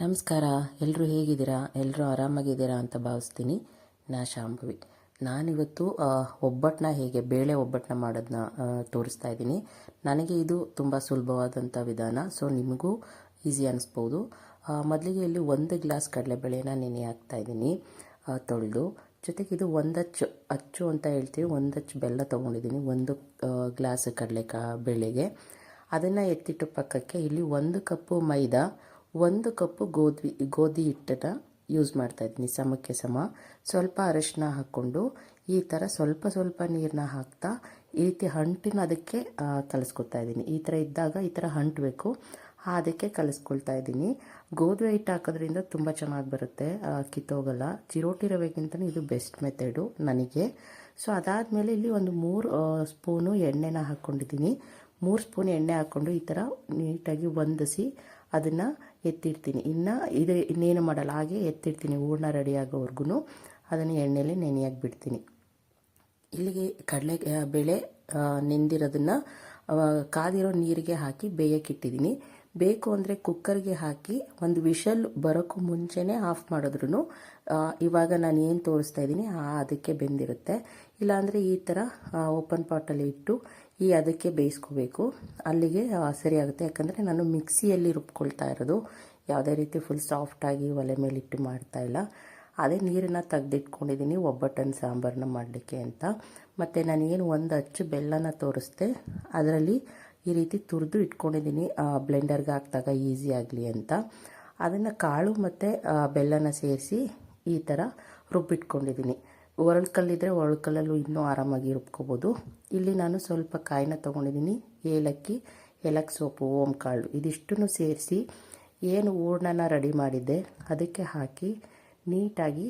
ನಮಸ್ಕಾರ. ಎಲ್ಲರೂ ಹೇಗಿದ್ದೀರಾ? ಎಲ್ಲರೂ ಆರಾಮಾಗಿದ್ದೀರಾ ಅಂತ ಭಾವಿಸ್ತೀನಿ. ಶಾಂಭವಿ. ನಾನಿವತ್ತು ಒಬ್ಬಟ್ಟನ್ನ ಹೇಗೆ ಬೇಳೆ ಒಬ್ಬಟ್ಟನ್ನ ಮಾಡೋದನ್ನ ತೋರಿಸ್ತಾ ಇದ್ದೀನಿ. ನನಗೆ ಇದು ತುಂಬ ಸುಲಭವಾದಂಥ ವಿಧಾನ, ಸೊ ನಿಮಗೂ ಈಸಿ ಅನ್ನಿಸ್ಬೋದು. ಮೊದಲಿಗೆ ಇಲ್ಲಿ 1 ಗ್ಲಾಸ್ ಕಡಲೆಬೇಳೆನ ನೆನೆ ಹಾಕ್ತಾ ಇದ್ದೀನಿ ತೊಳೆದು. ಜೊತೆಗೆ ಇದು 1 ಅಚ್ಚು ಅಂತ ಹೇಳ್ತೀವಿ, 1 ಅಚ್ಚು ಬೆಲ್ಲ ತೊಗೊಂಡಿದ್ದೀನಿ 1 ಗ್ಲಾಸ್ ಬೇಳೆಗೆ. ಅದನ್ನು ಎತ್ತಿಟ್ಟು ಪಕ್ಕಕ್ಕೆ ಇಲ್ಲಿ 1 ಕಪ್ಪು ಮೈದಾ, 1 ಕಪ್ಪು ಗೋಧಿ ಹಿಟ್ಟನ್ನು ಯೂಸ್ ಮಾಡ್ತಾಯಿದ್ದೀನಿ, ಸಮಕ್ಕೆ ಸಮ. ಸ್ವಲ್ಪ ಅರಿಶಿನ ಹಾಕ್ಕೊಂಡು ಈ ಥರ ಸ್ವಲ್ಪ ನೀರನ್ನ ಹಾಕ್ತಾ ಈ ರೀತಿ ಹಂಟಿನ ಅದಕ್ಕೆ ಕಲಿಸ್ಕೊತಾ ಇದ್ದೀನಿ. ಈ ಥರ ಇದ್ದಾಗ ಈ ಥರ ಹಂಟಬೇಕು, ಅದಕ್ಕೆ ಕಲಿಸ್ಕೊಳ್ತಾ ಇದ್ದೀನಿ. ಗೋಧಿ ಹಿಟ್ಟು ಹಾಕೋದ್ರಿಂದ ತುಂಬ ಚೆನ್ನಾಗಿ ಬರುತ್ತೆ, ಕಿತ್ತೋಗಲ್ಲ. ಚಿರೋಟಿ ರವೆಗಿಂತ ಇದು ಬೆಸ್ಟ್ ಮೆಥಡು ನನಗೆ. ಸೊ ಅದಾದಮೇಲೆ ಇಲ್ಲಿ ಒಂದು 3 ಸ್ಪೂನು ಎಣ್ಣೆನ ಹಾಕ್ಕೊಂಡಿದ್ದೀನಿ. 3 ಸ್ಪೂನ್ ಎಣ್ಣೆ ಹಾಕ್ಕೊಂಡು ಈ ಥರ ನೀಟಾಗಿ ಹೊಂದಿಸಿ ಅದನ್ನು ಎತ್ತಿಡ್ತೀನಿ. ಇನ್ನೇನು ಮಾಡಲ್ಲ, ಹಾಗೆ ಎತ್ತಿಡ್ತೀನಿ. ಹೂರ್ಣ ರೆಡಿ ಆಗೋವರೆಗೂ ಅದನ್ನು ಎಣ್ಣೆಯಲ್ಲಿ ನೆನೆಯಾಗಿ ಬಿಡ್ತೀನಿ. ಇಲ್ಲಿಗೆ ಬೇಳೆ ನೆಂದಿರೋದನ್ನು ಕಾದಿರೋ ನೀರಿಗೆ ಹಾಕಿ ಬೇಯಕ್ಕಿಟ್ಟಿದ್ದೀನಿ. ಬೇಕು ಅಂದರೆ ಕುಕ್ಕರ್ಗೆ ಹಾಕಿ ಒಂದು ವಿಷಲ್ ಬರೋಕ್ಕೂ ಮುಂಚೆನೇ ಆಫ್ ಮಾಡಿದ್ರೂ ಇವಾಗ ನಾನು ಏನು ತೋರಿಸ್ತಾ ಇದ್ದೀನಿ ಅದಕ್ಕೆ ಬೆಂದಿರುತ್ತೆ. ಇಲ್ಲಾಂದರೆ ಈ ಥರ ಓಪನ್ ಪಾಟಲ್ಲಿ ಇಟ್ಟು ಅದಕ್ಕೆ ಬೇಯಿಸ್ಕೋಬೇಕು, ಅಲ್ಲಿಗೆ ಸರಿಯಾಗುತ್ತೆ. ಯಾಕಂದರೆ ನಾನು ಮಿಕ್ಸಿಯಲ್ಲಿ ರುಬ್ಕೊಳ್ತಾ ಇರೋದು, ಯಾವುದೇ ರೀತಿ ಫುಲ್ ಸಾಫ್ಟಾಗಿ ಒಲೆ ಮೇಲೆ ಇಟ್ಟು ಮಾಡ್ತಾಯಿಲ್ಲ. ಅದೇ ನೀರನ್ನು ತೆಗೆದಿಟ್ಕೊಂಡಿದ್ದೀನಿ ಒಬ್ಬಟ್ಟನ ಸಾಂಬಾರನ್ನ ಮಾಡಲಿಕ್ಕೆ ಅಂತ. ಮತ್ತು ನಾನೇನು 1 ಅಚ್ಚು ಬೆಲ್ಲನ ತೋರಿಸ್ದೆ, ಅದರಲ್ಲಿ ಈ ರೀತಿ ತುರಿದು ಇಟ್ಕೊಂಡಿದ್ದೀನಿ ಬ್ಲೆಂಡರ್ಗೆ ಹಾಕಿದಾಗ ಈಸಿ ಆಗಲಿ ಅಂತ. ಅದನ್ನು ಕಾಳು ಮತ್ತು ಬೆಲ್ಲನ ಸೇರಿಸಿ ಈ ಥರ ರುಬ್ಬಿಟ್ಕೊಂಡಿದ್ದೀನಿ. ಒರಳ್ಕಲ್ಲಿದ್ದರೆ ಒರಳ್ಕಲ್ಲಲ್ಲೂ ಇನ್ನೂ ಆರಾಮಾಗಿ ರುಬ್ಕೋಬೋದು. ಇಲ್ಲಿ ನಾನು ಸ್ವಲ್ಪ ಕಾಯಿನ ತೊಗೊಂಡಿದ್ದೀನಿ, ಏಲಕ್ಕಿ ಸೋಪು, ಓಂಕಾಳು ಇದಿಷ್ಟನ್ನು ಸೇರಿಸಿ ಏನು ಹೂರ್ಣನ ರೆಡಿ ಮಾಡಿದ್ದೆ ಅದಕ್ಕೆ ಹಾಕಿ ನೀಟಾಗಿ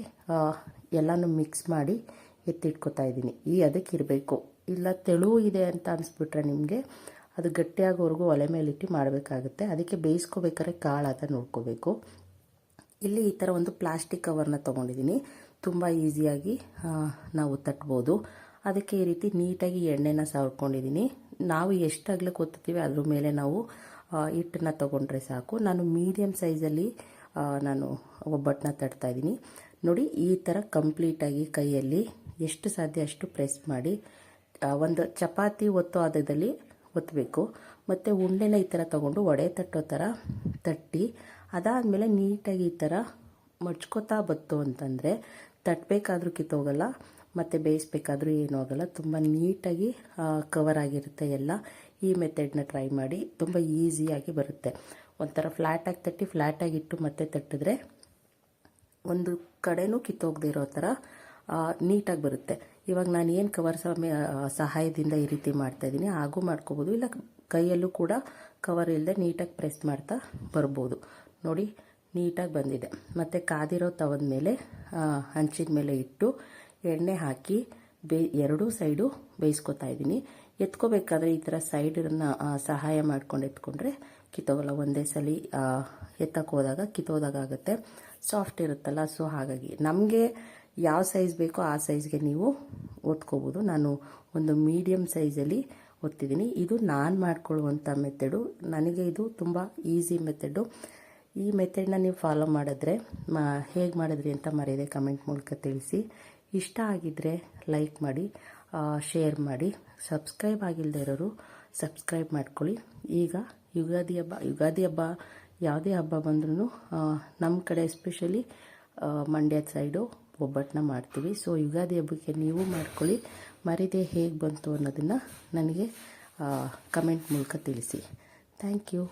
ಎಲ್ಲನೂ ಮಿಕ್ಸ್ ಮಾಡಿ ಎತ್ತಿಟ್ಕೊತಾ ಇದ್ದೀನಿ. ಅದಕ್ಕೆ ಇರಬೇಕು. ಇಲ್ಲ ತೆಳು ಇದೆ ಅಂತ ಅನಿಸ್ಬಿಟ್ರೆ ನಿಮಗೆ ಅದು ಗಟ್ಟಿಯಾಗೋವರೆಗೂ ಒಲೆ ಮೇಲಿಟ್ಟು ಮಾಡಬೇಕಾಗುತ್ತೆ. ಅದಕ್ಕೆ ಬೇಯಿಸ್ಕೋಬೇಕಾದ್ರೆ ಕಾಳು ಅಂತ ನೋಡ್ಕೋಬೇಕು. ಇಲ್ಲಿ ಈ ಥರ ಒಂದು ಪ್ಲಾಸ್ಟಿಕ್ ಕವರ್ನ ತೊಗೊಂಡಿದ್ದೀನಿ, ತುಂಬ ಈಸಿಯಾಗಿ ನಾವು ತಟ್ಬೋದು. ಅದಕ್ಕೆ ಈ ರೀತಿ ನೀಟಾಗಿ ಎಣ್ಣೆನ ಸಾವ್ಕೊಂಡಿದ್ದೀನಿ. ನಾವು ಎಷ್ಟು ಅಗಲಕ್ಕೆ ಒತ್ತೀವಿ ಅದ್ರ ಮೇಲೆ ನಾವು ಹಿಟ್ಟನ್ನು ತೊಗೊಂಡ್ರೆ ಸಾಕು. ನಾನು ಮೀಡಿಯಮ್ ಸೈಜಲ್ಲಿ ನಾನು ಒಬ್ಬಟ್ಟನ್ನ ತಟ್ತಾ ಇದ್ದೀನಿ. ನೋಡಿ, ಈ ಥರ ಕಂಪ್ಲೀಟಾಗಿ ಕೈಯಲ್ಲಿ ಎಷ್ಟು ಸಾಧ್ಯ ಅಷ್ಟು ಪ್ರೆಸ್ ಮಾಡಿ ಒಂದು ಚಪಾತಿ ಒತ್ತೋ ಹದದಲ್ಲಿ ಒತ್ತಬೇಕು. ಮತ್ತು ಉಂಡೆನ ಈ ಥರ ತೊಗೊಂಡು ವಡೆ ತಟ್ಟೋ ಥರ ತಟ್ಟಿ ಅದಾದಮೇಲೆ ನೀಟಾಗಿ ಈ ಥರ ಮಡ್ಚ್ಕೋತಾ ಬತ್ತು ಅಂತಂದರೆ ತಟ್ಟಬೇಕಾದ್ರೂ ಕಿತ್ತೋಗಲ್ಲ ಮತ್ತು ಬೇಯಿಸ್ಬೇಕಾದ್ರೂ ಏನೂ ಆಗಲ್ಲ. ತುಂಬ ನೀಟಾಗಿ ಕವರ್ ಆಗಿರುತ್ತೆ ಎಲ್ಲ. ಈ ಮೆಥಡ್ನ ಟ್ರೈ ಮಾಡಿ, ತುಂಬ ಈಸಿಯಾಗಿ ಬರುತ್ತೆ. ಒಂಥರ ಫ್ಲ್ಯಾಟಾಗಿ ತಟ್ಟಿ ಫ್ಲ್ಯಾಟಾಗಿ ಇಟ್ಟು ಮತ್ತೆ ತಟ್ಟಿದ್ರೆ ಒಂದು ಕಡೆನೂ ಕಿತ್ತೋಗದೆ ಇರೋ ಥರ ನೀಟಾಗಿ ಬರುತ್ತೆ. ಇವಾಗ ನಾನು ಏನು ಕವರ್ ಸಹಾಯದಿಂದ ಈ ರೀತಿ ಮಾಡ್ತಾಯಿದ್ದೀನಿ, ಹಾಗೂ ಮಾಡ್ಕೋಬೋದು. ಇಲ್ಲ ಕೈಯಲ್ಲೂ ಕೂಡ ಕವರ್ ಇಲ್ಲದೆ ನೀಟಾಗಿ ಪ್ರೆಸ್ ಮಾಡ್ತಾ ಬರ್ಬೋದು. ನೋಡಿ, ನೀಟಾಗಿ ಬಂದಿದೆ. ಮತ್ತು ಕಾದಿರೋ ತವದ ಮೇಲೆ ಹಂಚಿನ ಮೇಲೆ ಇಟ್ಟು ಎಣ್ಣೆ ಹಾಕಿ ಎರಡೂ ಸೈಡು ಬೇಯಿಸ್ಕೊತಾ ಇದ್ದೀನಿ. ಎತ್ಕೋಬೇಕಾದ್ರೆ ಈ ಥರ ಸೈಡನ್ನು ಸಹಾಯ ಮಾಡ್ಕೊಂಡು ಎತ್ಕೊಂಡ್ರೆ ಕಿತ್ತೋಗಲ್ಲ. ಒಂದೇ ಸಲ ಎತ್ತಕ್ಕೆ ಹೋದಾಗ ಕಿತ್ತೋದಾಗ ಆಗುತ್ತೆ, ಸಾಫ್ಟ್ ಇರುತ್ತಲ್ಲ. ಸೊ ಹಾಗಾಗಿ ನಮಗೆ ಯಾವ ಸೈಜ್ ಬೇಕೋ ಆ ಸೈಜ್ಗೆ ನೀವು ಒತ್ಕೋಬೋದು. ನಾನು ಒಂದು ಮೀಡಿಯಮ್ ಸೈಜಲ್ಲಿ ಒತ್ತಿದ್ದೀನಿ. ಇದು ನಾನು ಮಾಡ್ಕೊಳ್ಳುವಂಥ ಮೆಥಡು. ನನಗೆ ಇದು ತುಂಬ ಈಸಿ ಮೆಥಡು. ಈ ಮೆಥಡ್ನ ನೀವು ಫಾಲೋ ಮಾಡಿದ್ರೆ ಹೇಗೆ ಮಾಡಿದ್ರಿ ಅಂತ ಮರೆಯದೆ ಕಮೆಂಟ್ ಮೂಲಕ ತಿಳಿಸಿ. ಇಷ್ಟ ಆಗಿದ್ದರೆ ಲೈಕ್ ಮಾಡಿ, ಶೇರ್ ಮಾಡಿ. ಸಬ್ಸ್ಕ್ರೈಬ್ ಆಗಿಲ್ಲದೆ ಇರೋರು ಸಬ್ಸ್ಕ್ರೈಬ್ ಮಾಡ್ಕೊಳ್ಳಿ. ಈಗ ಯುಗಾದಿ ಹಬ್ಬ ಯಾವುದೇ ಹಬ್ಬ ಬಂದ್ರೂ ನಮ್ಮ ಕಡೆ ಎಸ್ಪೆಷಲಿ ಮಂಡ್ಯದ ಸೈಡು ಒಬ್ಬಟ್ಟನ್ನ ಮಾಡ್ತೀವಿ. ಸೊ ಯುಗಾದಿ ಹಬ್ಬಕ್ಕೆ ನೀವು ಮಾಡ್ಕೊಳ್ಳಿ. ಮರೆಯದೆ ಹೇಗೆ ಬಂತು ಅನ್ನೋದನ್ನು ನನಗೆ ಕಮೆಂಟ್ ಮೂಲಕ ತಿಳಿಸಿ. Thank you.